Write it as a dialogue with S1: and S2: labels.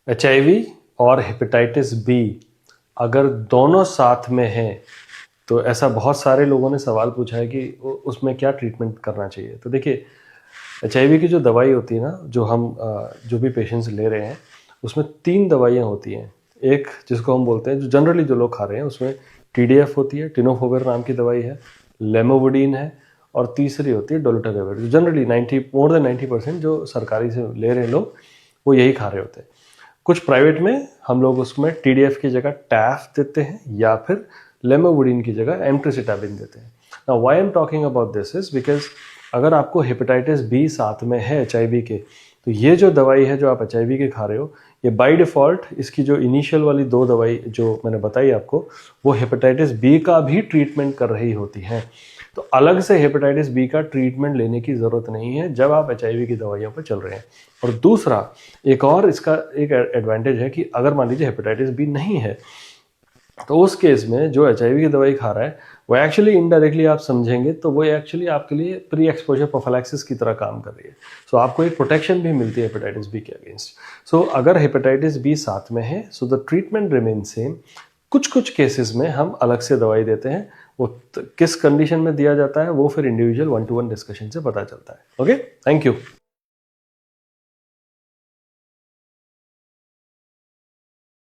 S1: HIV और hepatitis B अगर दोनों साथ में हैं तो ऐसा बहुत सारे लोगों ने सवाल पूछा है कि उसमें क्या ट्रीटमेंट करना चाहिए। तो देखिए, HIV की जो दवाई होती है ना, जो हम जो भी पेशेंट्स ले रहे हैं, उसमें 3 दवाइयाँ होती हैं। एक जिसको हम बोलते हैं, जो जनरली जो लोग खा रहे हैं, उसमें TDF होती है, टेनोफोविर नाम की दवाई है, लेमोवुडीन है, और तीसरी होती है डोलोटावेर। जो जनरली मोर देन 90% जो सरकारी से ले रहे हैं लोग, वो यही खा रहे होते हैं। कुछ प्राइवेट में हम लोग उसमें TDF की जगह टैफ देते हैं या फिर लेमोवुडीन की जगह एम्ट्रिसिटाबिन देते हैं। Now why I am talking about this is because अगर आपको हेपेटाइटिस बी साथ में है HIV के, तो ये जो दवाई है जो आप HIV के खा रहे हो, ये बाय डिफ़ॉल्ट इसकी जो इनिशियल वाली 2 दवाई जो मैंने बताई आपको, वो हेपेटाइटिस बी का भी ट्रीटमेंट कर रही होती हैं। तो अलग से हेपेटाइटिस बी का ट्रीटमेंट लेने की ज़रूरत नहीं है जब आप HIV की दवाइयों पर चल रहे हैं। और दूसरा, एक और इसका एक एडवांटेज है कि अगर मान लीजिए हेपेटाइटिस बी नहीं है, तो उस केस में जो HIV की दवाई खा रहा है, वो एक्चुअली इनडायरेक्टली आप समझेंगे तो वो एक्चुअली आपके लिए प्री एक्सपोजर प्रोफिलैक्सिस की तरह काम कर रही है। सो आपको एक प्रोटेक्शन भी मिलती है हेपेटाइटिस बी के अगेंस्ट। सो अगर हेपेटाइटिस बी साथ में है, so the treatment remain same. कुछ कुछ केसेस में हम अलग से दवाई देते हैं, वो किस कंडीशन में दिया जाता है वो फिर इंडिविजुअल 1-to-1 डिस्कशन से पता चलता है। Okay, thank you.